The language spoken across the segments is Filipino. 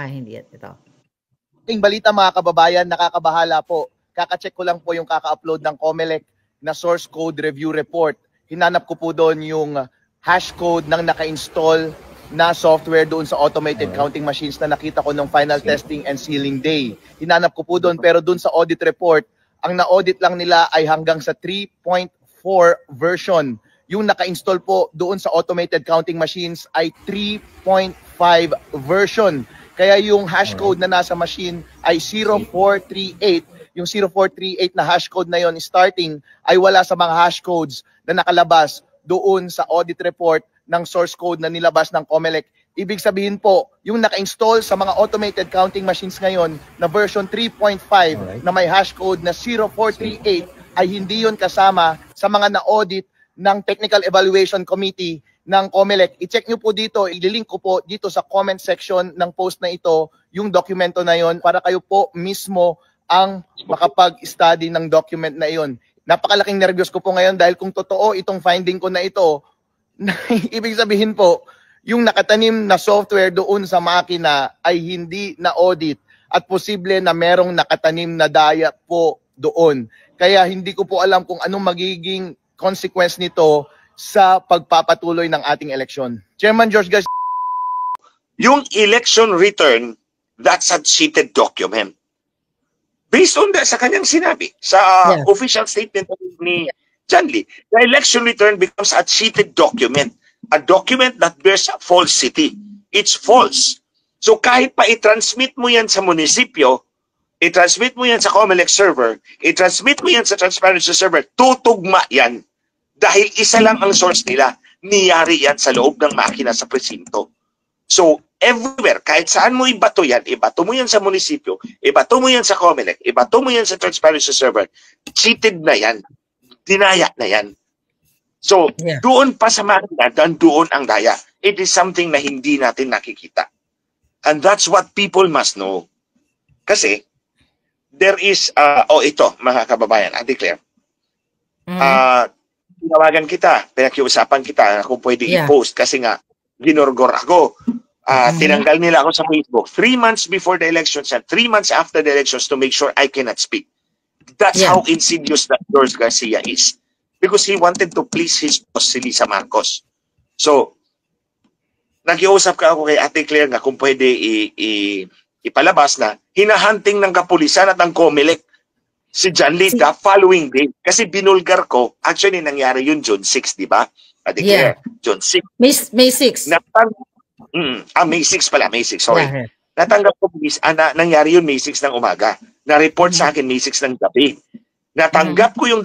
Hindi yan. Ito. Ating balita mga kababayan, nakakabahala po. Kaka-check ko lang po yung kaka-upload ng COMELEC na source code review report. Hinanap ko po doon yung hash code ng naka-install na software doon sa automated counting machines na nakita ko nung final testing and sealing day. Hinanap ko po doon, pero doon sa audit report, ang na-audit lang nila ay hanggang sa 3.4 version. Yung naka-install po doon sa automated counting machines ay 3.5 version. Kaya yung hash code na nasa machine ay 0438. Yung 0438 na hash code na yon starting ay wala sa mga hash codes na nakalabas doon sa audit report ng source code na nilabas ng COMELEC. Ibig sabihin po, yung naka-install sa mga automated counting machines ngayon na version 3.5 na may hash code na 0438 ay hindi yon kasama sa mga na-audit ng Technical Evaluation Committee ng COMELEC. I-check nyo po dito, ililink ko po dito sa comment section ng post na ito, yung dokumento na yon para kayo po mismo ang makapag-study ng document na iyon. Napakalaking nervyos ko po ngayon dahil kung totoo itong finding ko na ito, ibig sabihin po, yung nakatanim na software doon sa makina ay hindi na-audit at posible na merong nakatanim na daya po doon. Kaya hindi ko po alam kung anong magiging consequence nito sa pagpapatuloy ng ating eleksyon. Chairman George Garcia. Yung election return, that's a cheated document. Based on that, sa kanyang sinabi, sa official statement ni John Lee, the election return becomes a cheated document. A document that bears falsity. It's false. So kahit pa i-transmit mo yan sa munisipyo, i-transmit mo yan sa COMELEC server, i-transmit mo yan sa transparency server, tutugma yan. Dahil isa lang ang source nila, niyari yan sa loob ng makina sa presinto. So, everywhere, kahit saan mo ibato yan sa munisipyo, ibato mo yan sa COMELEC, ibato mo yan sa transparency server, cheated na yan. Dinaya na yan. So, doon pa sa makina, doon ang daya. It is something na hindi natin nakikita. And that's what people must know. Kasi, there is, ito, mga kababayan, I declare, tinawagan kita, pinakiusapan kita kung pwede i-post kasi nga ginorgor ako. Tinanggal nila ako sa Facebook 3 months before the elections and 3 months after the elections to make sure I cannot speak. That's how insidious that George Garcia is. Because he wanted to please his boss, si Lisa Marcos. So, nakiusap ka ako kay Ate Claire nga kung pwede ipalabas na hinahunting ng kapulisan at ng COMELEC si John Lee the following day. Kasi binulgar ko, actually nangyari yun June 6, di ba? Ate Claire, June 6. May 6. May 6 pala, May 6, sorry. Natanggap ko, nangyari yun May 6 ng umaga. Na-report sa akin May 6 ng gabi. Natanggap ko yung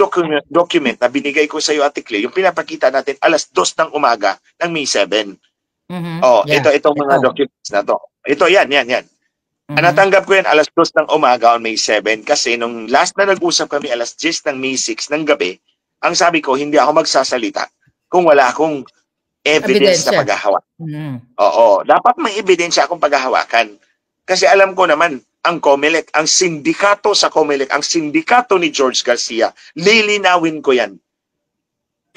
document na binigay ko sa iyo, Ate Claire, yung pinapakita natin alas 2 ng umaga ng May 7. Itong mga documents na to. Ito, yan. Natanggap ko yan alas 2 ng umaga on May 7 kasi nung last na nag-usap kami alas 10 ng May 6 ng gabi, ang sabi ko, hindi ako magsasalita kung wala akong evidence na paghahawak. Oo, dapat may ebidensya akong paghahawakan. Kasi alam ko naman, ang COMELEC, ang sindikato sa COMELEC, ang sindikato ni George Garcia, lilinawin ko yan,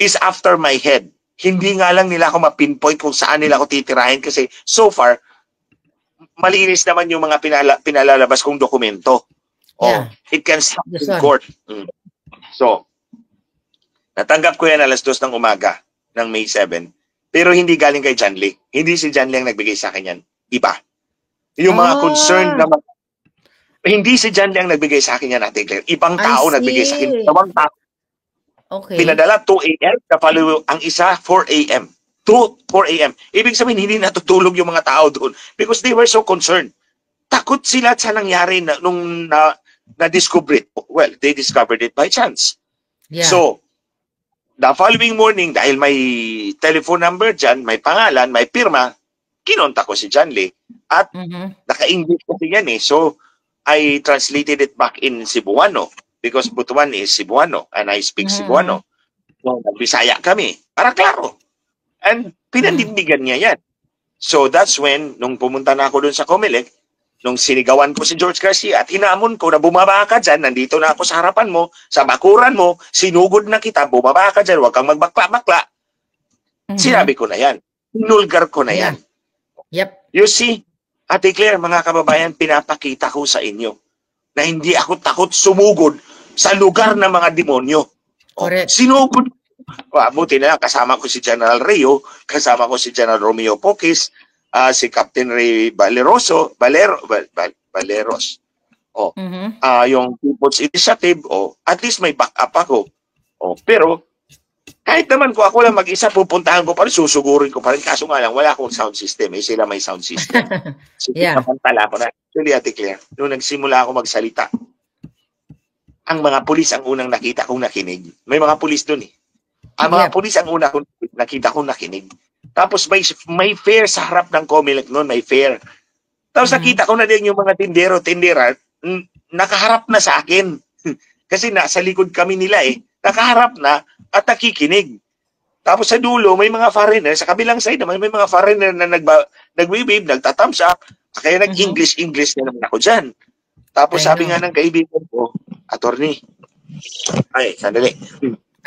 is after my head. Hindi nga lang nila ako mapinpoint kung saan nila ako titirahin kasi so far, malinis naman yung mga pinalalabas kong dokumento. It can stop in court. So, natanggap ko yan alas 2 ng umaga ng May 7. Pero hindi galing kay John Lee. Hindi si John Lee ang nagbigay sa akin yan. Iba. Yung mga concerned na hindi si John Lee ang nagbigay sa akin yan, Ate Claire. Ibang tao nagbigay sa akin. Ibang tao. Pinadala 2 a.m. Kapalo ang isa 4 a.m. 4 a.m. Ibig sabihin, hindi natutulog yung mga tao doon because they were so concerned. Takot sila sa nangyari nung na-discover it. Well, they discovered it by chance. So, the following morning, dahil may telephone number dyan, may pangalan, may pirma, kinontak ko si John Lee at naka-English kasi yan eh. So, I translated it back in Cebuano because Butuan is Cebuano and I speak Cebuano. So, Bisaya kami. Para klaro. And pinanindigan niya yan. So, that's when, nung pumunta na ako dun sa COMELEC, nung sinigawan ko si George Garcia at hinamon ko na bumaba ka dyan, nandito na ako sa harapan mo, sa bakuran mo, sinugod na kita, bumaba ka dyan, huwag kang magbakla-bakla. Sinabi ko na yan. Nulgar ko na yan. Yep. You see, Ate Claire, mga kababayan, pinapakita ko sa inyo na hindi ako takot sumugod sa lugar ng mga demonyo. Correct. Sinugod. Buti na lang, kasama ko si General Rio, kasama ko si General Romeo Pocis, si Captain Ray Valeros. Yung People's Initiative, at least may backup ako. Pero, kahit naman ko ako lang mag-isa, pupuntahan ko pa rin, susugurin ko pa rin. Kaso nga lang, wala akong sound system. Sila may sound system. Yeah. Napantala ko na. Actually, Ate Claire, nung nagsimula ako magsalita, ang mga pulis ang unang nakita kong nakinig. May mga pulis dun eh. Ang mga pulis ang unang nakita kong nakinig. Tapos may fair sa harap ng Comelec noon, may fair. Tapos nakita ko na din yung mga tindera, nakaharap na sa akin. Kasi nasa likod kami nila eh. Nakaharap na at nakikinig. Tapos sa dulo, may mga foreigner. Sa kabilang side naman, may mga foreigner na nag-wave, nagtathumbs up. Kaya nag-English na naman ako dyan. Tapos sabi nga ng kaibigan ko, attorney, ay, sandali.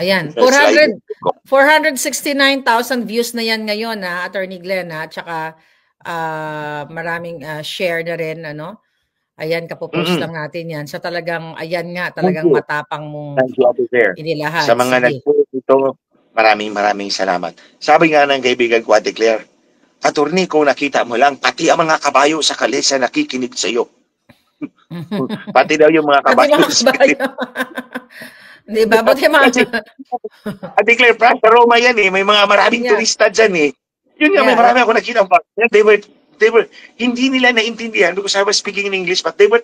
Ayan, 469,000 views na yan ngayon, Attorney Glenn, at saka maraming share na rin, ano? Ayan, kapopost lang natin yan. So talagang, ayan nga, talagang matapang mong inilahat. Sa mga nag-post ito, maraming salamat. Sabi nga ng kaibigan ko, Ate Claire, attorney, kung nakita mo lang, pati ang mga kabayo sa kalesa nakikinig sa iyo. Pati daw yung mga kabayo. Di ba? Buti mga... Ate Claire, sa Roma yan eh. May mga maraming turista dyan eh. Yun nga, may marami ako nakita. They were, hindi nila naintindihan because I was speaking in English, but they were,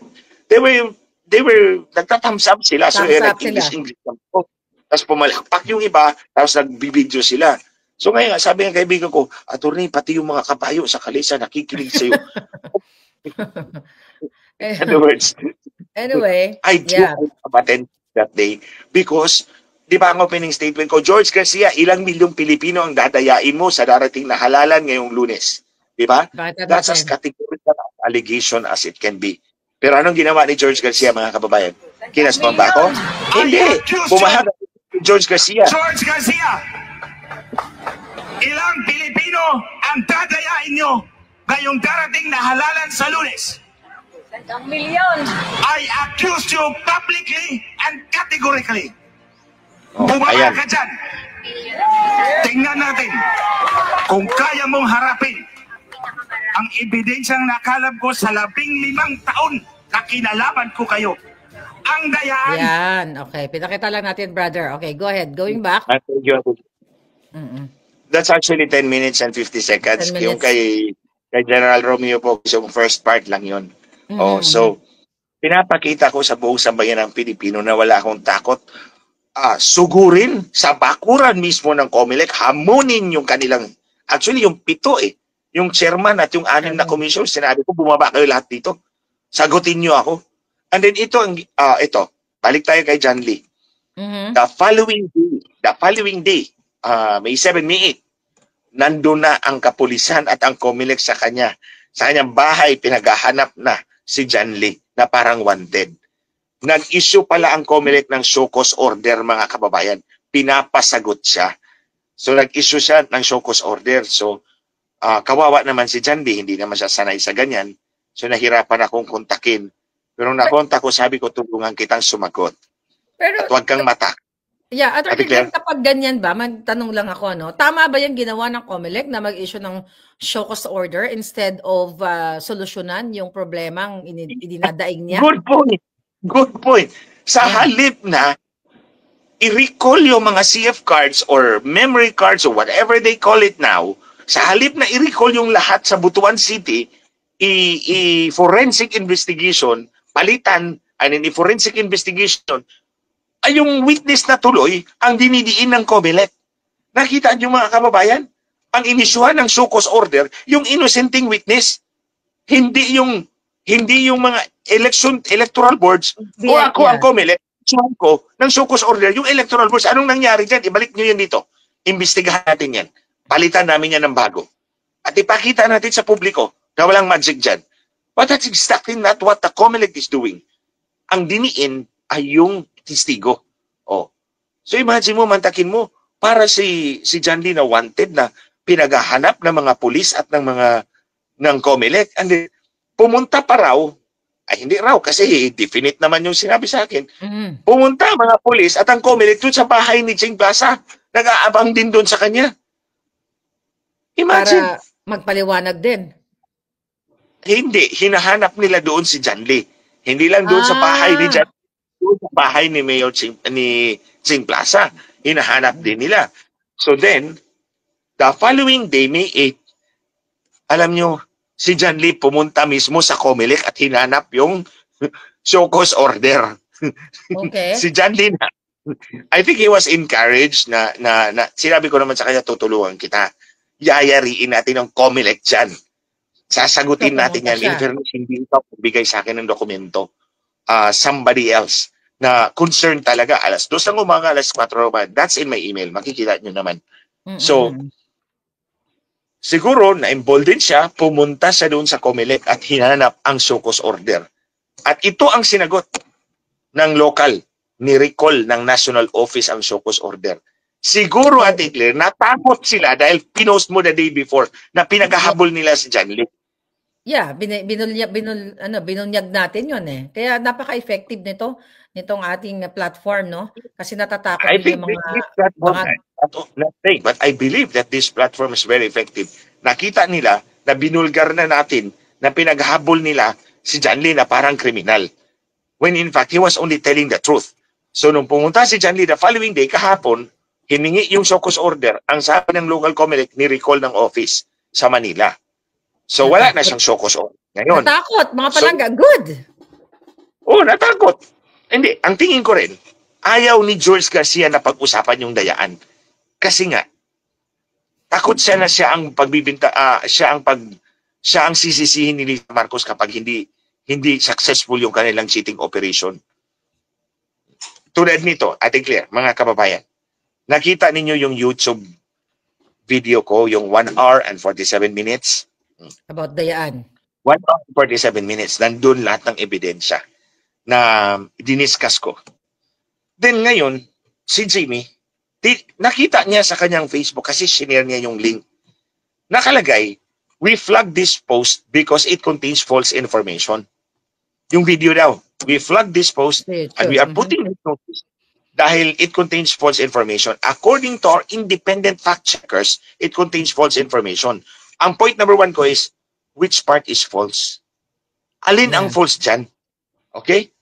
nagtathumbs up sila. So, nag-English lang po. Tapos pumalakpak yung iba, tapos nagbibideo sila. So ngayon, sabi ng kaibigan ko, attorney, pati yung mga kabayo sa kalesa nakikinig sa'yo. In other words, anyway, I attend that day because, di ba ang opening statement ko, George Garcia, ilang milyong Pilipino ang dadayain mo sa darating na halalan ngayong Lunes. Di ba? That's as categorical allegation as it can be. Pero anong ginawa ni George Garcia, mga kababayan? Kinaspan ba ako? Hindi. Bumahag George Garcia. George Garcia, ilang Pilipino ang dadayain nyo ngayong darating na halalan sa Lunes? 1 milyon. I accuse you publicly and categorically. Ayan. Bumaba ka dyan. Tingnan natin kung kaya mong harapin ang ebidensyang nakalap ko sa 15 taon na kinalaban ko kayo. Ang dayaan. Yan, okay. Pinakita lang natin, brother. Okay, go ahead. Going back. That's actually 10 minutes and 50 seconds. 10 minutes. Yung kay General Romeo po, yung first part lang yun. So, pinapakita ko sa buong sambayan ng Pilipino na wala akong takot. Sugurin sa bakuran mismo ng Comelec, hamunin yung kanilang, actually yung 7 eh. Yung chairman at yung 6 na commission, sinabi ko, bumaba kayo lahat dito. Sagutin nyo ako. And then ito, balik tayo kay John Lee. The following day, May 7, May 8, nandun na ang kapulisan at ang Comelec sa kanyang bahay, pinaghahanap na si John Lee na parang wanted. Nag-issue pala ang Comelec ng show cause order, mga kababayan. Pinapasagot siya. So nag-issue siya ng show cause order. So kawawa naman si John Lee, hindi naman siya sanay sa ganyan. So nahirapan akong kontakin. Pero nakontak ko, sabi ko, tulungan kitang sumagot. Pero, at huwag kang mata. Yeah, Attorney Glenn, kapag ganyan ba, magtanong lang ako, no? Tama ba yung ginawa ng Comelec na mag-issue ng show cause order instead of solusyonan yung problemang idinadaig niya? Good point. Sa halip na i-recall yung mga CF cards or memory cards or whatever they call it now, sa halip na i-recall yung lahat sa Butuan City, i-forensic investigation, palitan, i-forensic investigation, ay yung witness na tuloy ang dinidiin ng Comelec. Nakita niyo mga kababayan? Ang inisyuhan ng show cause order, yung innocenting witness, hindi yung mga electoral boards, o ako ang Comelec, inisyuhan ko ng show cause order, yung electoral boards, anong nangyari dyan? Ibalik niyo yan dito. Imbestigahan natin yan. Palitan namin yan ng bago. At ipakita natin sa publiko na walang magic dyan. But that's exactly not what the Comelec is doing. Ang diniin ay yung testigo. So imagine mo, mantakin mo, para si John Lee na wanted na pinaghahanap ng mga pulis at ng Comelec. And then, pumunta pa raw, ay hindi raw kasi definite naman yung sinabi sa akin. Pumunta mga pulis at ang COMELEC doon sa bahay ni Ching Plaza. Nag-aabang din doon sa kanya. Imagine. Para magpaliwanag din. Hindi, hinahanap nila doon si John Lee. Hindi lang doon sa bahay ni John Lee, doon sa bahay ni Mayor Ching Plaza. Hinahanap din nila. So then, the following day, May 8, alam nyo, si John Lee pumunta mismo sa COMELEC at hinanap yung show cause order. Okay. Si John Lee na, I think he was encouraged na sinabi ko naman sa kanya, tutulungan kita. Yayariin natin ang COMELEC dyan. Sasagutin natin yan. In fairness, hindi ito bigay sa akin ng dokumento. Somebody else na concerned talaga. Alas 2 ng umaga, alas 4 ng umaga. That's in my email. Makikita nyo naman. So, siguro na-embolden siya, pumunta siya doon sa COMELEC at hinanap ang show cause order. At ito ang sinagot ng local, ni-recall ng national office ang show cause order. Siguro, Ate Claire, natakot sila dahil pinost mo the day before na pinaghahabol nila si John Lee. Yeah, binunyag natin yun eh. Kaya napaka-effective nitong ating platform, no? Kasi natatakot yung mga... But I believe that this platform is very effective. Nakita nila na binulgar na natin na pinaghabol nila si John Lee na parang kriminal. When in fact, he was only telling the truth. So nung pumunta si John Lee the following day, kahapon, hiningi yung show cause order. Ang sabi ng local COMELEC, ni-recall ng office sa Manila. So wala na siyang show cause order. Ngayon, natakot, mga palangga. Good! Natakot. Hindi, ang tingin ko rin, ayaw ni George Garcia na pag-usapan yung dayaan. Kasi nga, takot siya na siya ang pagbibinta, siya ang sisisihin ni Lisa Marcos kapag hindi successful yung kanilang cheating operation. Tulad nito, Ate Claire, mga kababayan, nakita ninyo yung YouTube video ko, yung 1 hour and 47 minutes. About dayaan. 1 hour and 47 minutes. Nandun lahat ng ebidensya na diniscuss ko. Then ngayon, si Jimmy, nakita niya sa kanyang Facebook kasi shinare niya yung link. Nakalagay, we flag this post because it contains false information. Yung video daw, we flag this post and we are putting this notice dahil it contains false information. According to our independent fact checkers, it contains false information. Ang point number 1 ko is, which part is false? Alin ang false dyan? Okay?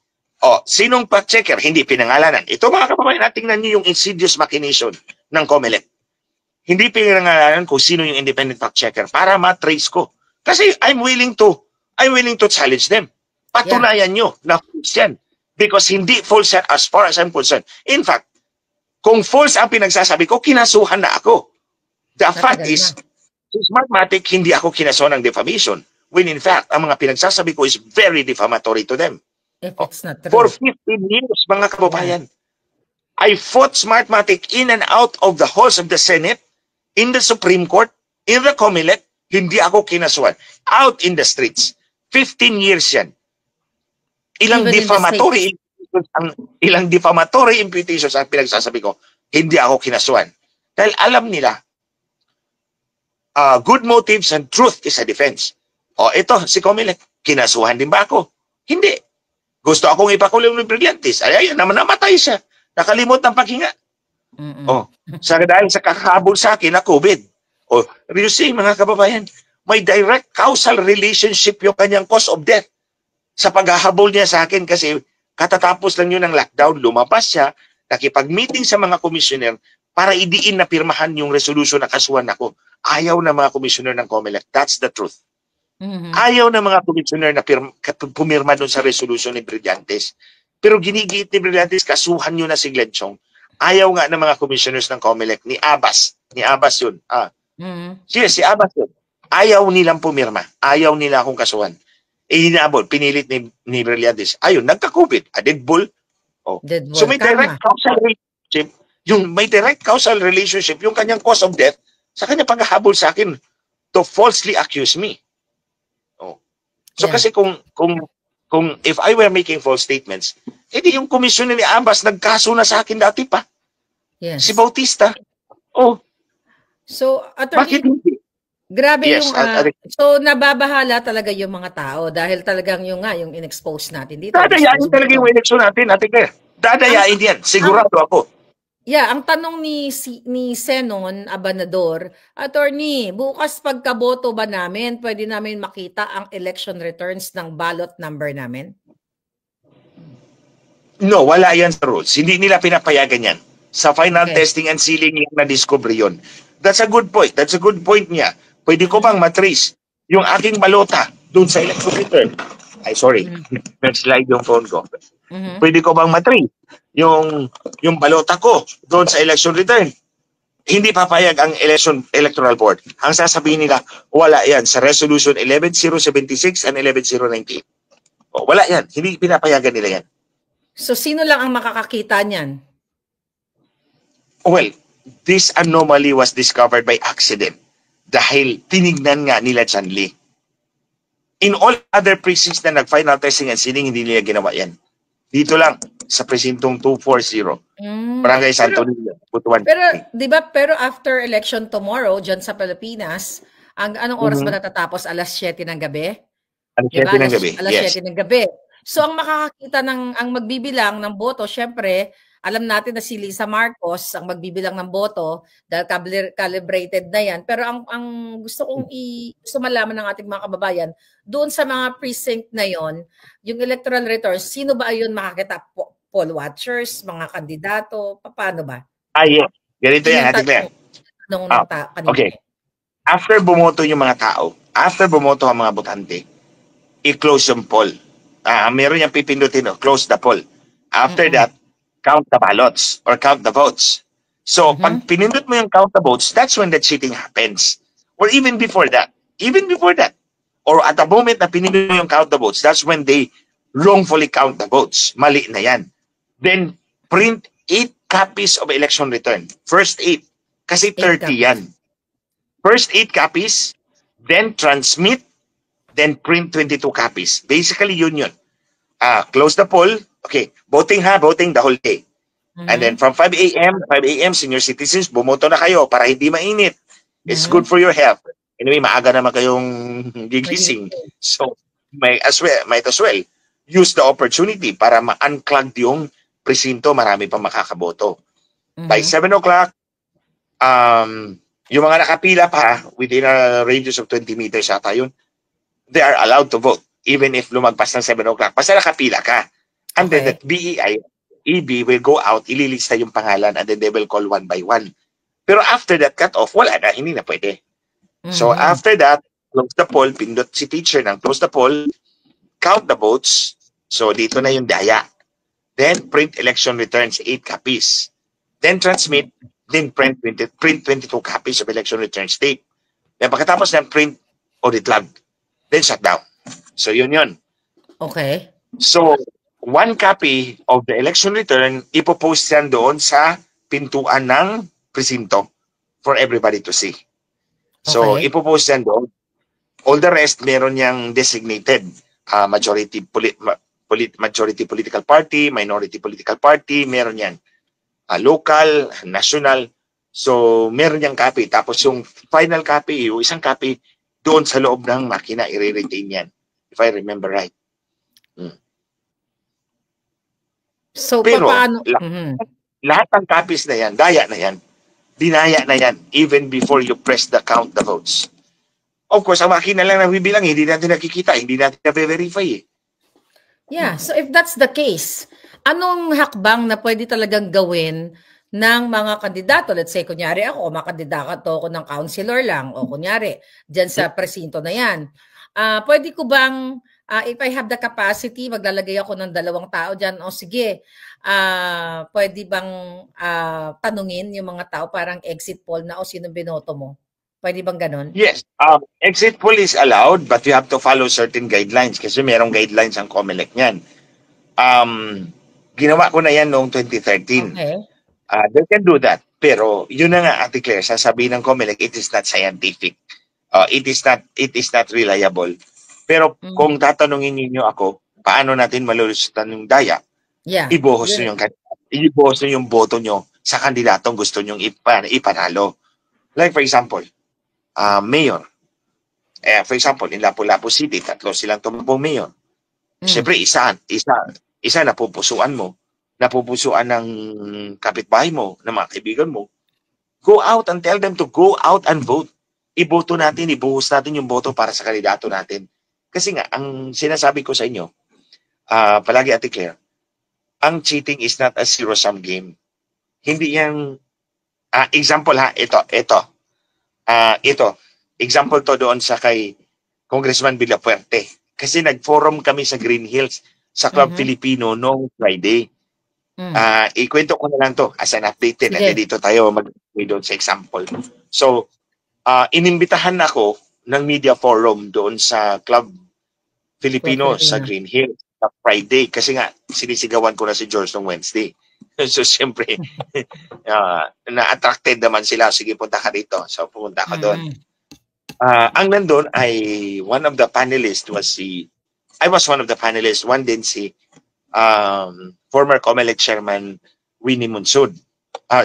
Sinong fact checker? Hindi pinangalanan. Ito mga kababayan, tingnan niyo yung insidious machination ng COMELEC. Hindi pinangalanan kung sino yung independent fact checker para ma-trace ko. Kasi I'm willing to challenge them. Patunayan nyo na false yan. Because hindi false yan as far as I'm concerned. In fact, kung false ang pinagsasabi ko, kinasuhan na ako. The fact is, si Smartmatic, hindi ako kinasuhan ng defamation. When in fact, ang mga pinagsasabi ko is very defamatory to them. If it's not true. For 15 years, mga kababayan, I fought Smartmatic in and out of the halls of the Senate, in the Supreme Court, in the COMELEC, hindi ako kinasuhan. Out in the streets. 15 years yan. Ilang defamatory imputations ang pinagsasabi ko, hindi ako kinasuhan. Dahil alam nila, good motives and truth is a defense. Ito, si COMELEC, kinasuhan din ba ako? Hindi. Gusto akong ipakulong ng Brillantes. Ayan, namatay siya. Nakalimot ng paghinga. Dahil sa kakahabol sa akin na COVID. You see, mga kababayan, may direct causal relationship yung kanyang cause of death sa paghahabol niya sa akin kasi katatapos lang yun ng lockdown, lumabas siya, nakipag-meeting sa mga commissioner para idiin na pirmahan yung resolution na kasuhan ako. Ayaw na mga commissioner ng COMELEC. That's the truth. Ayaw na mga commissioner na pumirma doon sa resolution ni Brillantes. Pero ginigiit ni Brillantes, kasuhan nyo na si Glenn Chong. Ayaw nga ng mga commissioners ng COMELEC, ni Abbas. Ni Abbas yun. Si Abbas yun. Ayaw nilang pumirma. Ayaw nila akong kasuhan. Hinabol, pinilit ni Brillantes. Ayun, nagka-COVID. Deadball. So may direct causal relationship. May direct causal relationship, yung kanyang cause of death, sa kanya paghahabol sa akin to falsely accuse me. So kasi kung if I were making false statements, edi yung komisyon ni Abbas nagkaso na sa akin dati pa. Yes. Si Bautista. So, bakit hindi? Grabe Yes, yung, so nababahala talaga yung mga tao dahil talagang yung in-expose natin dito. dadayain talaga yung eleksyon natin, Ate Claire. Dadayain yan, sigurado ako. Yeah, ang tanong ni Senon Abanador, Attorney, bukas pagkaboto ba namin, pwede namin makita ang election returns ng ballot number namin? No, wala yan sa rules. Hindi nila pinapayagan yan. Sa final testing and sealing yung na-discover yun. That's a good point. That's a good point niya. Pwede ko bang matrace yung aking balota doon sa election return? Ay, sorry. Nag-slide yung phone ko. Pwede ko bang matrace yung balota ko doon sa election return? Hindi papayag ang electoral board. Ang sasabihin nila, wala yan sa resolution 11076 and 11098. Wala yan. Hindi pinapayagan nila yan. So, sino lang ang makakakita niyan? Well, this anomaly was discovered by accident dahil tinignan nga nila Chan Lee. In all other precincts na nag-final testing and sealing, hindi nila ginawa yan. Dito lang, sa presintong 240, Barangay Santo Niño, Butuan. Pero, di ba, after election tomorrow, dyan sa Pilipinas, anong oras ba natatapos? Alas 7 ng gabi? Alas 7 ng gabi, Alas 7 ng gabi. So, ang makakakita ang magbibilang ng boto, syempre, alam natin na si Lisa Marcos ang magbibilang ng boto dahil calibrated na yan. Pero ang gusto kong gusto malaman ng ating mga kababayan, doon sa mga precinct na yon, yung electoral returns, sino ba ayun makakita? Poll watchers, mga kandidato, paano ba? Yes. Ganito yan, Ate Claire. Okay. After bumoto yung mga tao, after bumoto ang mga botante, i-close yung poll. Meron yung pipindutin, close the poll. After that, count the ballots or count the votes. So, pag pinindot mo yung count the votes, that's when the cheating happens. Or even before that. Or at the moment na pinindot mo yung count the votes, that's when they wrongfully count the votes. Mali na yan. Then, print 8 copies of election return. First 8. Kasi 30 yan. First 8 copies, then transmit, then print 22 copies. Basically, yun. Close the poll. Okay, voting the whole day. And then from 5 a.m., senior citizens, bumoto na kayo para hindi mainit. It's good for your health. Anyway, maaga naman kayong gigising. So, might as well use the opportunity para ma-unclog yung presinto, marami pang makakaboto. By 7 o'clock, yung mga nakapila pa, within a radius of 20 meters ata yun, they are allowed to vote, even if lumagpas ng 7 o'clock. Basta nakapila ka. And then the EB will go out, ililista yung pangalan, and then they will call one by one. Pero after that cut-off, wala na, hindi na pwede. So after that, close the poll, pindot si teacher ng close the poll, count the votes, so dito na yung daya. Then print election returns, 8 copies. Then transmit, then print 22 copies of election returns tape. Then pagkatapos ng print audit log, then shut down. So yun. Okay. So, 1 copy of the election return, ipopost yan doon sa pintuan ng presinto for everybody to see. So, ipopost yan doon. All the rest, meron yang designated majority political party, minority political party, meron yan. Local, national. So, meron yang copy. Tapos yung final copy, yung isang copy, doon sa loob ng makina, i-retain yan. If I remember right. So, pero paano? Lahat ng copies na yan, daya na yan, dinaya na yan, even before you press the count the votes. Of course, ang makina lang na bibilang, hindi natin nakikita, hindi natin na-verify Yeah, so if that's the case, anong hakbang na pwede talagang gawin ng mga kandidato? Let's say, kunyari ako, makandidato ako ng councilor lang, o kunyari, dyan sa presinto na yan. Pwede ko bang, if I have the capacity, maglalagay ako ng 2 tao dyan, o sige, pwede bang tanungin yung mga tao, parang exit poll na, o sino binoto mo? Pwede bang ganun? Yes. Exit poll is allowed, but you have to follow certain guidelines kasi merong guidelines ang COMELEC niyan. Ginawa ko na yan noong 2013. Okay. They can do that. Pero yun na nga, Ate Claire, sasabihin ng COMELEC, it is not scientific. It is not reliable. Pero kung tatanungin niyo ako, paano natin malulusutan yung daya? Yeah. Ibuhos nyo yung boto nyo sa kandidatong gusto nyong ipanalo. Like for example, mayor, For example, in Lapu-Lapu City, 3 silang tumakbong mayor. Siyempre, isa napupusuan mo, napupusuan ng kapitbahay mo, ng mga kaibigan mo. Go out and tell them to go out and vote. Iboto natin, ibuhos natin yung boto para sa kandidato natin. Kasi nga, ang sinasabi ko sa inyo, palagi Ate Claire, ang cheating is not a zero-sum game. Hindi yan, example ha, ito. Example to doon sa kay Congressman Villapuerte. Kasi nag-forum kami sa Green Hills sa Club Filipino noong Friday. Ikwento ko na lang to as an update. Dito tayo mag-way doon sa example. So, inimbitahan ako ng media forum doon sa Club Filipino sa Green Hills sa Friday. Kasi nga, sinisigawan ko na si George noong Wednesday. So, siyempre, na-attracted naman sila. Sige, punta ka dito. So, pumunta ka doon. Ang nandun ay one of the panelists I was one of the panelists. One din si former COMELEC chairman Winnie Monsod.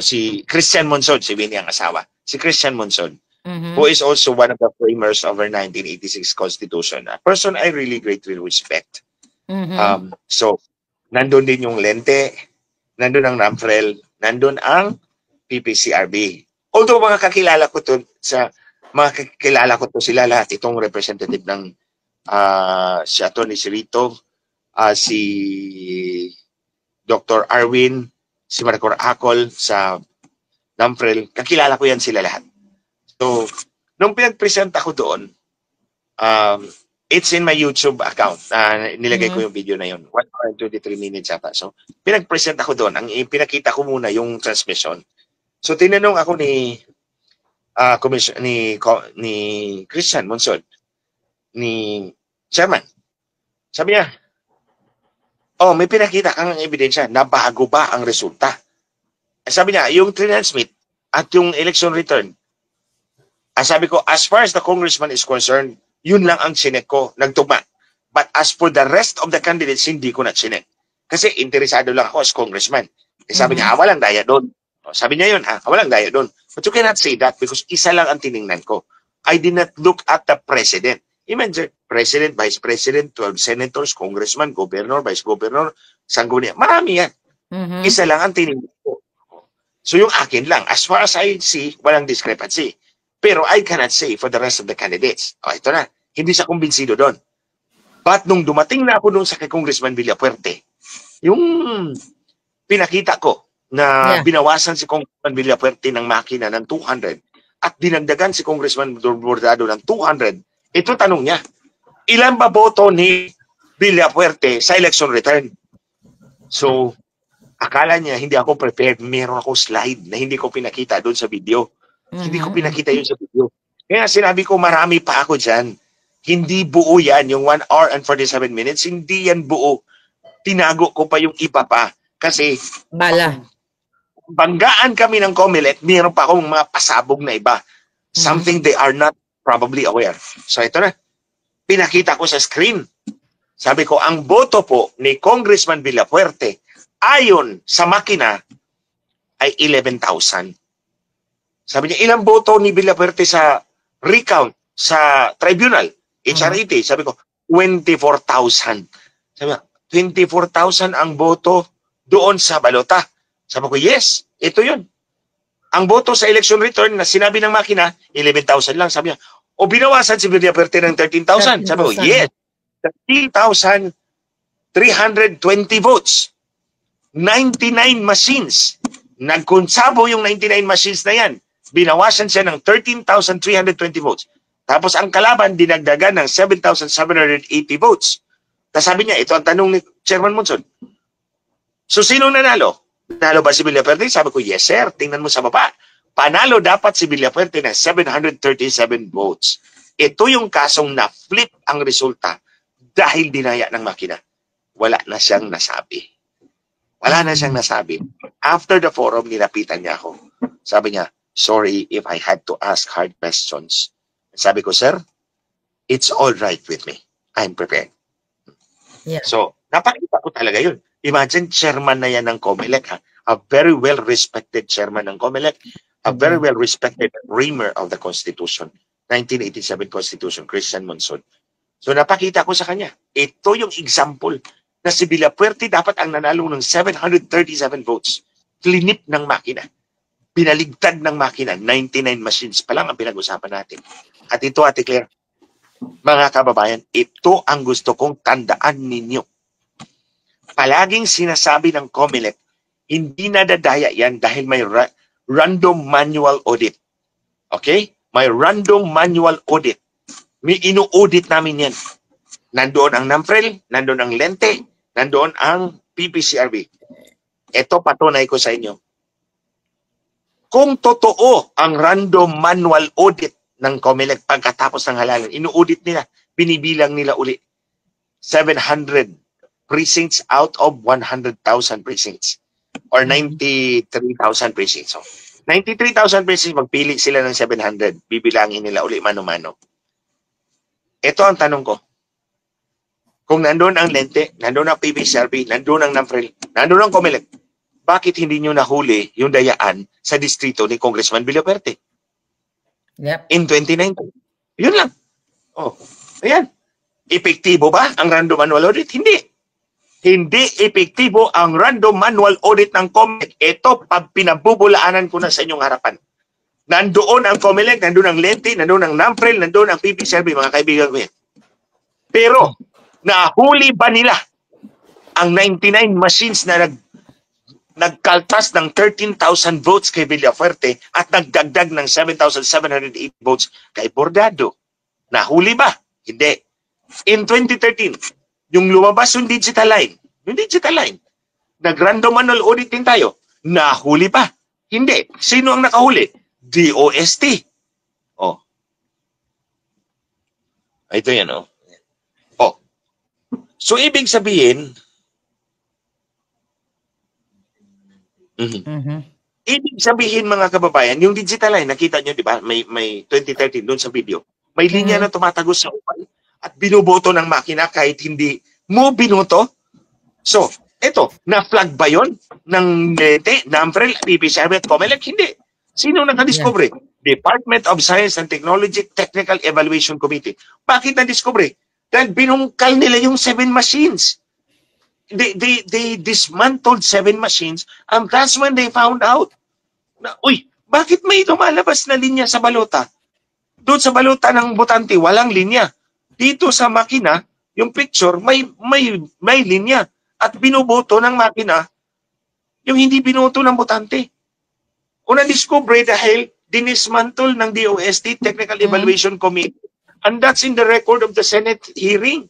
Si Christian Monsod, si Winnie ang asawa. Si Christian Monsod, who is also one of the framers of our 1986 Constitution. A person I really greatly respect. So, nandun din yung Lente, nandun ang Ramfrel, nandun ang PPCRB. Although mga kakilala ko to sila lahat. Itong representative ng si Atty. Sirito, si Dr. Arwin, si Marcor Acol sa Namfrel. Kakilala ko yan sila lahat. So, nung pinag-present ako doon, it's in my YouTube account. Nilagay ko yung video na yun. 1 hour and 23 minutes ata. So, pinag-present ako doon. Ang pinakita ko muna yung transmission. So, tinanong ako ni Christian Monsod, ni chairman. Sabi niya, may pinakita kang ebidensya na bago ba ang resulta? Sabi niya, yung transmit at yung election return. Sabi ko, as far as the congressman is concerned, yun lang ang chinek ko, nagtugma. But as for the rest of the candidates, hindi ko na chinek. Kasi interesado lang ako as congressman. Sabi niya, walang daya doon. Sabi niya yun, walang daya doon. But you cannot say that because isa lang ang tiningnan ko. I did not look at the president. Imagine, president, vice president, 12 senators, congressman, governor, vice governor, sanggunian. Marami yan. Isa lang ang tiningnan ko. So yung akin lang, as far as I see, walang discrepancy. Pero I cannot say for the rest of the candidates. Ito na, hindi siya kumbinsido doon. But nung dumating na ako doon sa kay Congressman Villapuerte, yung pinakita ko, na binawasan si Congressman Villapuerte ng makina ng 200 at dinagdagan si Congressman Bordado ng 200, ito tanong niya, ilan ba boto ni Villapuerte sa election return? So, akala niya hindi ako prepared. Meron ako slide na hindi ko pinakita doon sa video. Hindi ko pinakita yun sa video. Kaya sinabi ko, marami pa ako dyan. Hindi buo yan, yung 1 hour and 47 minutes. Hindi yan buo. Tinago ko pa yung iba pa. Kasi, banggaan kami ng COMELEC, meron pa akong mga pasabog na iba. Something they are not probably aware. So ito na, pinakita ko sa screen. Sabi ko, ang boto po ni Congressman Villapuerte ayon sa makina ay 11,000. Sabi niya, ilang boto ni Villapuerte sa recount sa tribunal, HRT? Sabi ko, 24,000. Sabi niya, 24,000 ang boto doon sa balota. Sabi ko, yes, ito yun. Ang boto sa election return na sinabi ng makina, 11,000 lang. Sabi niya, o binawasan si Villapuerte ng 13,000. Sabi ko, yes, 13,320 votes. 99 machines. Nagkonsabo yung 99 machines na yan. Binawasan siya ng 13,320 votes. Tapos ang kalaban, dinagdagan ng 7,780 votes. Tapos sabi niya, ito ang tanong ni Chairman Monsod. So, sino nanalo? Nanalo ba si Villapuerte? Sabi ko, yes sir, tingnan mo sa baba. Panalo dapat si Villapuerte ng 737 votes. Ito yung kasong na-flip ang resulta dahil dinaya ng makina. Wala na siyang nasabi. Wala na siyang nasabi. After the forum, nilapitan niya ako. Sabi niya, sorry if I had to ask hard questions. Sabi ko, sir, it's all right with me. I'm prepared. Yeah. So, napakita ko talaga yun. Imagine, chairman na yan ng COMELEC, ha? A very well-respected chairman ng COMELEC, a very well-respected framer of the Constitution. 1987 Constitution, Christian Monson. So napakita ko sa kanya, ito yung example na si Villapuerte dapat ang nanalo ng 737 votes. Klinip ng makina. Pinaligtad ng makina. 99 machines pa lang ang pinag-usapan natin. At ito, Ate Claire, mga kababayan, ito ang gusto kong tandaan ninyo. Palaging sinasabi ng COMELEC, hindi nadadaya yan dahil may random manual audit. Okay? May random manual audit. May inu-audit namin yan. Nandoon ang NAMFREL, nandoon ang Lente, nandoon ang PPCRB. Ito patunay ko sa inyo. Kung totoo ang random manual audit ng COMELEC pagkatapos ng halalan, inu-audit nila, binibilang nila uli. 700 precincts out of 100,000 precincts. Or 93,000 precincts. So, 93,000 precincts, magpili sila ng 700. Bibilangin nila uli mano-mano. Ito ang tanong ko. Kung nandoon ang Lente, nandoon ang PPCRB, nandoon ang NAMFREL, nandoon ang COMELEC, bakit hindi nyo nahuli yung dayaan sa distrito ni Congressman Villapuerte? Yep. In 2019. Yun lang. Oh, ayan. Epektibo ba ang random manual audit? Hindi. Hindi epektibo ang random manual audit ng COMELEC. Ito, pag pinabubulaanan ko na sa inyong harapan. Nandoon ang COMELEC, nandoon ang Lente, nandoon ang NAMFREL, nandoon ang PPCRB, mga kaibigan ko yan. Pero, nahuli ba nila ang 99 machines na nagkaltas ng 13,000 votes kay Villafuerte at nagdagdag ng 7,708 votes kay Bordado? Nahuli ba? Hindi. In 2013, yung lumabas yung digital line, nag-random manual audit din tayo. Nahuli ba? Hindi. Sino ang nakahuli? DOST. Oh. Ito yan, oh. Oh. So, ibig sabihin, ibig sabihin, mga kababayan, yung digital line, nakita nyo, di ba? May 2013 doon sa video. May linya na tumatagos sa upan at binoboto ng makina kahit hindi mo binoto. So, eto, na-flag ba yun ng Lente, NAMFREL, PPCRB at COMELEC? Hindi. Sino nakadiscover? Yeah. Department of Science and Technology Technical Evaluation Committee. Bakit na-discover? Dahil binungkal nila yung 7 machines. They dismantled 7 machines and that's when they found out na, uy, bakit may lumalabas na linya sa balota? Doon sa balota ng botante, walang linya. Dito sa makina, yung picture, may linya. At binoboto ng makina yung hindi binoto ng botante. O na-discover dahil dinismantle ng DOST Technical Evaluation Committee. And that's in the record of the Senate hearing.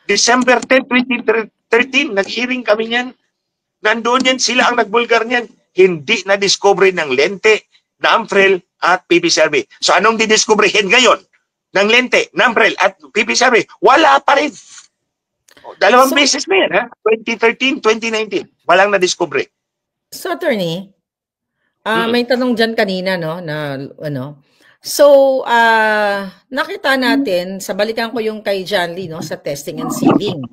December 10, 2013, nag-hearing kami niyan. Nandoon yan, sila ang nagbulgar niyan. Hindi na-discover ng Lente, NAMFREL at PPCRB. So anong didiscoveryhin ngayon? Ng Lente, NAMFREL at PPCRB? Wala pa rin. Dalawang beses na yan, ha? 2013, 2019. Walang na-discover. So, attorney, may tanong dyan kanina, no, na ano. So, nakita natin, sa balikan ko yung kay John Lee, no, sa testing and sealing,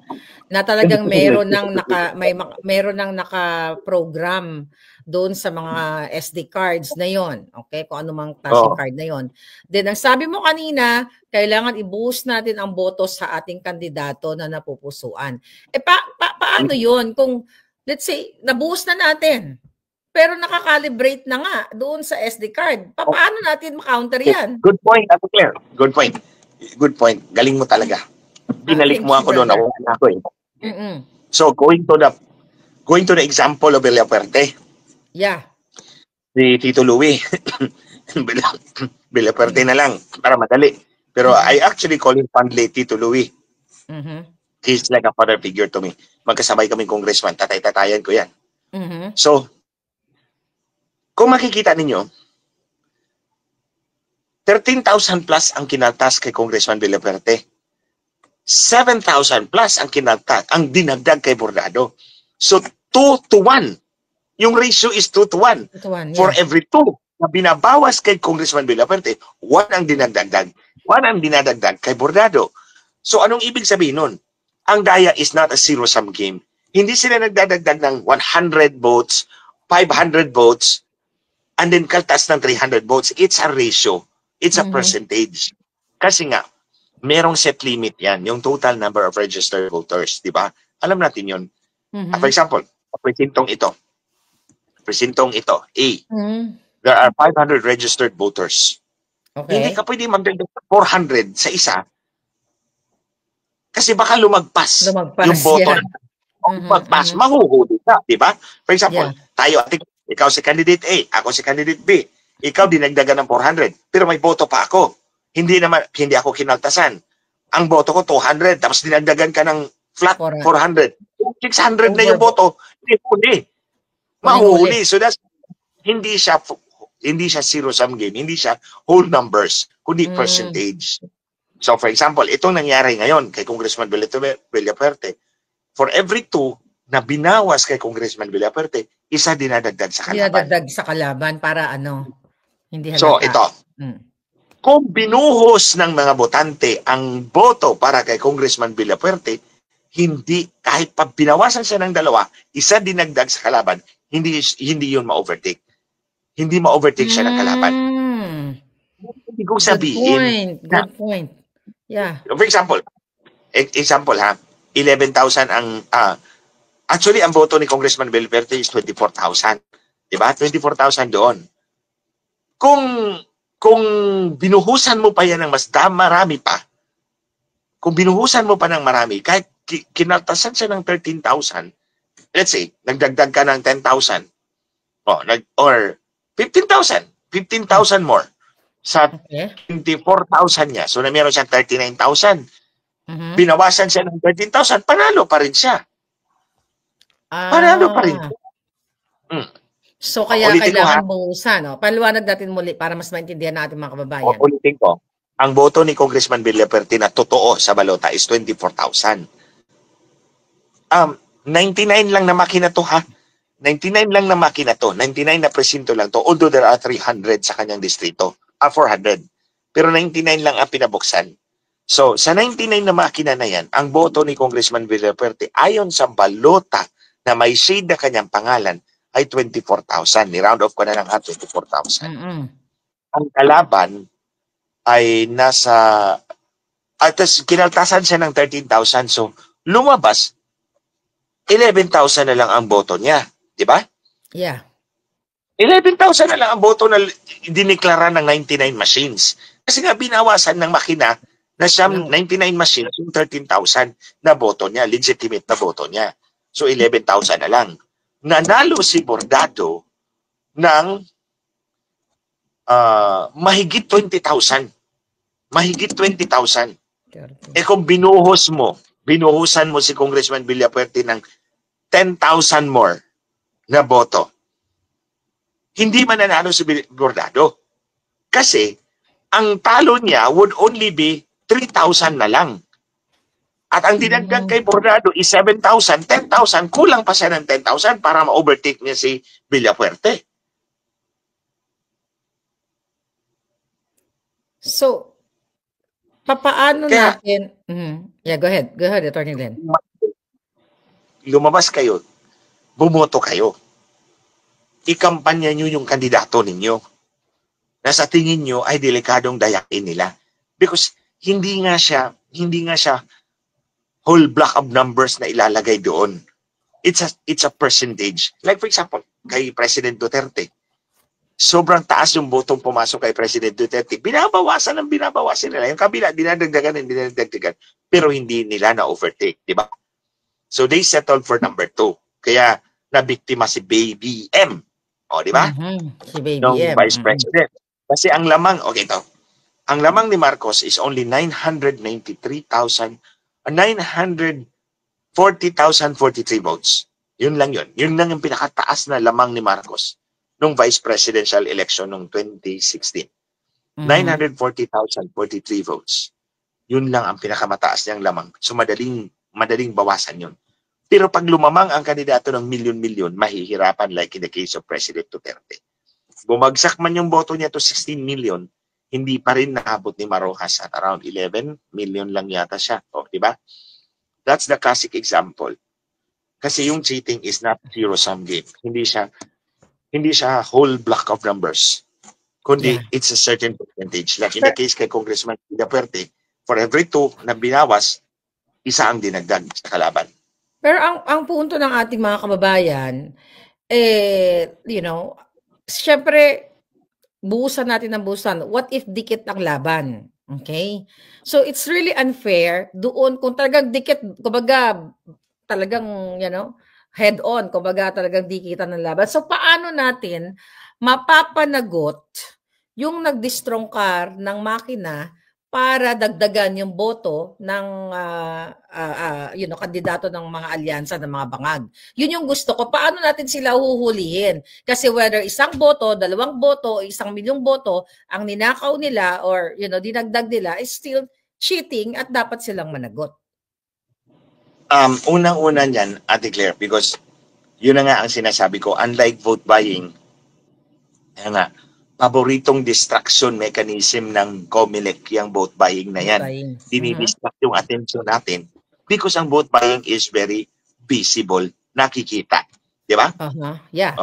na talagang meron ng naka-program doon sa mga SD cards na yon, okay, kung ano mang klaseng card na yon. Then, ang sabi mo kanina, kailangan i-boost natin ang boto sa ating kandidato na napupusuan. Paano yon? Kung, let's say, na-boost na natin, pero nakakalibrate na nga doon sa SD card. Paano natin ma-counter yan? Good point, Ate Claire. Good point. Good point. Galing mo talaga. Binalik mo ako doon. Ako eh. So, going to the example of Villapuerte. Yeah. Si Tito Louie. Villapuerte na lang para madali. Pero I actually call him fondly Tito Louie. He's like a father figure to me. Magkasabay kaming congressman. Tatay-tatayan ko yan. So, kung makikita ninyo, 13,000 plus ang kinaltas kay Congressman Villapuerte. 7,000 plus ang dinagdag kay Bordado. So, 2 to 1. Yung ratio is 2 to 1. 2 to 1, yeah. For every 2 na binabawas kay Congressman Villapuerte, 1 ang dinagdag. 1 ang dinadagdag kay Bordado. So, anong ibig sabihin nun? Ang daya is not a zero-sum game. Hindi sila nagdadagdag ng 100 votes, 500 votes, and then kaltas ng 300 votes. It's a ratio. It's a percentage. Kasi nga, merong set limit yan, yung total number of registered voters, di ba? Alam natin yun. For example, presintong ito, A, there are 500 registered voters. Okay. Hindi ka pwede magdagdag 400 sa isa kasi baka lumagpas yung boto. Lumagpas, mahuhuli ka, di ba? For example, tayo, ikaw si candidate A, ako si candidate B. Ikaw dinagdagan ng 400, pero may boto pa ako. Hindi ako kinaltasan. Ang boto ko 200, tapos dinagdagan ka ng flat 400. 600 na yung boto, hindi. Mahuhuli. So that's, hindi siya zero-sum game, hindi siya whole numbers, kundi percentage. So for example, itong nangyari ngayon kay Congressman Villafuerte, for every 2 na binawas kay Congressman Villafuerte, isa dinadagdag sa kalaban. Dinadagdag sa kalaban para hindi halata. So ito, kung binuhos ng mga botante ang boto para kay Congressman Villafuerte, hindi, kahit pa binawasan siya ng 2, isa dinagdag sa kalaban, hindi yun ma-overtake. Hindi ma-overtake siya ng kalaban. Hindi kong sabihin. Good point. Yeah. For example ha, 11,000 ang, actually ang boto ni Congressman Villafuerte is 24,000. Diba? 24,000 doon. Kung binuhusan mo pa yan ng mas marami pa, kung binuhusan mo pa ng marami, kahit kinaltasan siya ng 13,000, let's say, nagdagdag ka ng 10,000, or 15,000 more sa 24,000 niya. So, na meron siyang 39,000. Binawasan siya ng 13,000, panalo pa rin siya. Panalo pa rin siya. So, kaya kailangan buhusan. Paliwanag natin muli para mas maintindihan natin mga kababayan. Ulitin ko. Ang boto ni Congressman Villafuerte na totoo sa balota is 24,000. 99 lang na makina to ha. 99 lang na makina to. 99 na presinto lang to. Although there are 300 sa kanyang distrito. 400. Pero 99 lang ang pinabuksan. So, sa 99 na makina na yan, ang boto ni Congressman Villafuerte ayon sa balota na may shade na kanyang pangalan ay 24,000. Ni-round off ko na lang 24,000. Ang kalaban ay nasa at kinaltasan siya ng 13,000. So, lumabas 11,000 na lang ang boto niya. Di ba? Yeah. 11,000 na lang ang boto na diniklara ng 99 machines. Kasi nga binawasan ng makina na siyang 99 machines yung 13,000 na boto niya, legitimate na boto niya. So 11,000 na lang. Nanalo si Bordado ng mahigit 20,000. Mahigit 20,000. Eh kung binuhusan mo si Congressman Villafuerte ng 10,000 more na boto, hindi mananalo si Bordado. Kasi, ang talo niya would only be 3,000 na lang. At ang dinagdag kay Bordado is 7,000, 10,000, kulang pa siya ng 10,000 para ma-overtake niya si Villafuerte. So, papaano natin... Yeah, go ahead. Go ahead, Attorney Glenn. Lumabas kayo, bumoto kayo. Ikampanya nyo yung kandidato ninyo na sa tingin nyo ay delikadong dayakin nila. Because hindi nga siya whole block of numbers na ilalagay doon. It's a percentage. Like for example, kay President Duterte, sobrang taas yung botong pumasok kay President Duterte. Binabawasan nila. Yung kabila, dinadagdagan. Pero hindi nila na-overtake. Diba? So they settled for number 2. Kaya nabiktima si Baby M. O, di ba? Si Baby ng M. Vice President. Kasi ang lamang, ang lamang ni Marcos is only 940,043 votes. Yun lang yun. Yun lang yung pinakataas na lamang ni Marcos nung Vice Presidential election noong 2016. 940,043 votes. Yun lang ang pinakamataas niyang lamang. So madaling bawasan yun. Pero pag lumamang ang kandidato ng milyon-milyon, mahihirapan like in the case of President Duterte. Bumagsak man yung boto niya to 16 million, hindi pa rin naabot ni Marojas at around 11 million lang yata siya. O, di ba? That's the classic example. Kasi yung cheating is not zero-sum game. Hindi siya whole block of numbers. kundi Yeah. it's a certain percentage. Like in the case kay Congressman Villapuerte, for every 2 na binawas, isa ang dinagdag sa kalaban. Pero ang punto ng ating mga kababayan, siyempre, buhusan natin ng buhusan. What if dikit ang laban? Okay? So, it's really unfair doon kung talagang dikit, kumbaga, talagang, head on, kumbaga talagang dikitan ng laban. So, paano natin mapapanagot yung nagdistrongkar ng makina para dagdagan yung boto ng kandidato ng mga alyansa ng mga bangag. Yun yung gusto ko. Paano natin sila huhulihin? Kasi whether 1 boto, 2 boto, 1 milyong boto, ang ninakaw nila or dinagdag nila is still cheating at dapat silang managot. Unang-una niyan, Ate Claire, because yun na nga ang sinasabi ko, unlike vote buying, paboritong distraction mechanism ng COMELEC yung vote buying na yan. Dinidistract yung attention natin because ang vote buying is very visible, nakikita. Di ba? Yeah.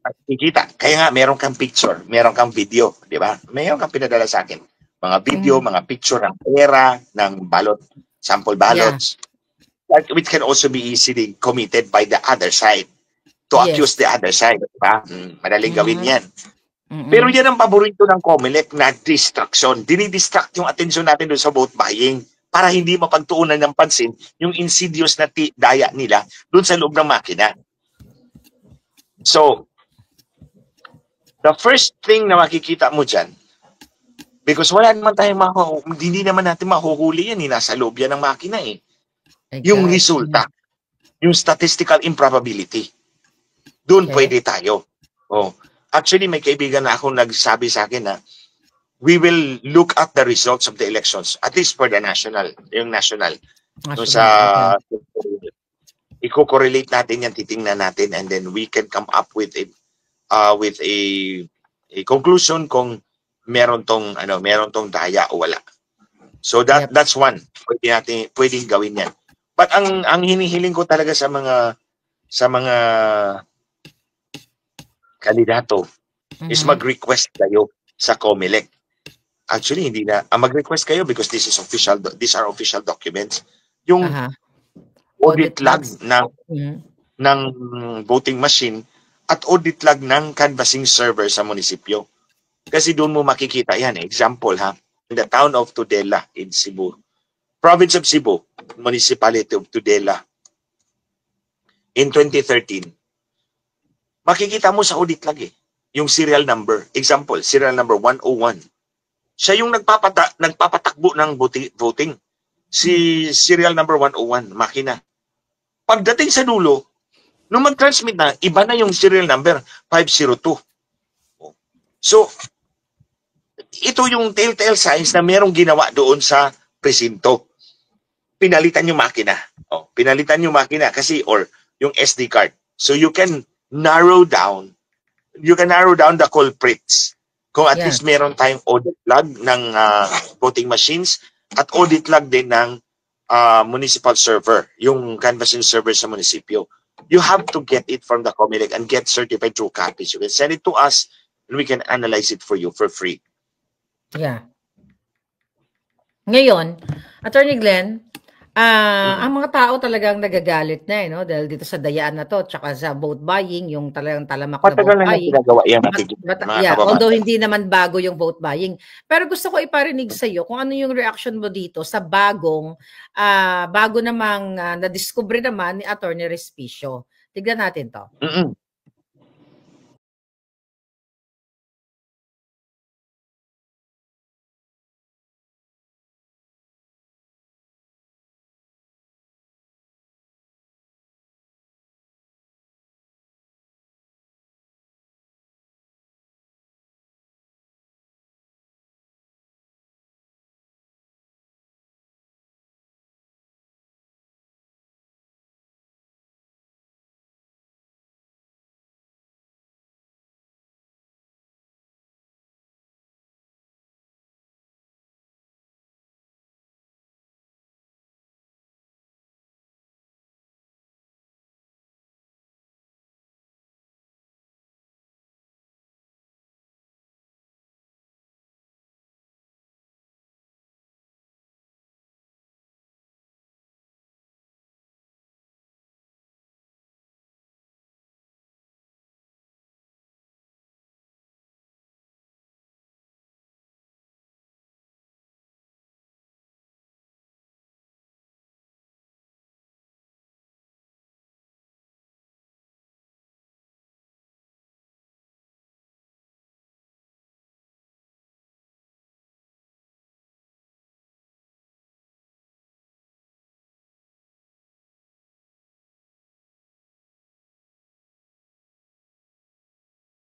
Nakikita. Kaya nga, meron kang picture, meron kang video. Di ba? Meron kang pinadala sa akin. Mga video, mga picture ng pera, ng balot, sample ballots. Yeah. Which can also be easily committed by the other side to accuse the other side. Diba? Madaling gawin yan. Pero yan ang paborito ng COMELEC na distraction. Dinidistract yung attention natin doon sa vote buying para hindi mapagtuunan ng pansin yung insidious na daya nila doon sa loob ng makina. So, the first thing na makikita mo dyan, because wala naman tayong hindi naman natin mahuhuli yan, nasa loob yan ng makina eh. Yung resulta, yung statistical improbability. Doon pwede tayo. Actually, may kaibigan na ako nagsabi sa akin na we will look at the results of the elections, at least for the national, yung national. I-correlate natin yan, titingnan natin, and then we can come up with a conclusion kung meron tong daya o wala. So that's one. Pwedeng gawin yan. But ang hinihiling ko talaga sa mga kandidato is mag-request kayo sa COMELEC. Actually, hindi na. Mag-request kayo because these are official documents. Yung audit log ng voting machine at audit log ng canvassing server sa munisipyo. Kasi doon mo makikita yan. Example in the town of Tudela in Cebu. Province of Cebu, Municipality of Tudela. In 2013, makikita mo sa audit log yung serial number. Example, serial number 101. Siya yung nagpapatakbo ng voting. Si serial number 101, makina. Pagdating sa dulo, nung mag-transmit na, iba na yung serial number 502. So, ito yung telltale signs na merong ginawa doon sa presinto. Pinalitan yung makina. Pinalitan yung makina kasi or yung SD card. So you can narrow down the culprits. Kung at least meron tayong audit log ng voting machines at audit log din ng municipal server, yung canvassing server sa munisipyo. You have to get it from the COMELEC and get certified true copies. You can send it to us and we can analyze it for you for free. Yeah. Ngayon, Attorney Glenn, ang mga tao talagang nagagalit na dahil dito sa dayaan na to tsaka sa vote buying, yung talagang talamak na vote buying. Although hindi naman bago yung vote buying. Pero gusto ko iparinig sa iyo kung ano yung reaction mo dito sa bago namang na-discover naman ni Attorney Respicio. Tignan natin to.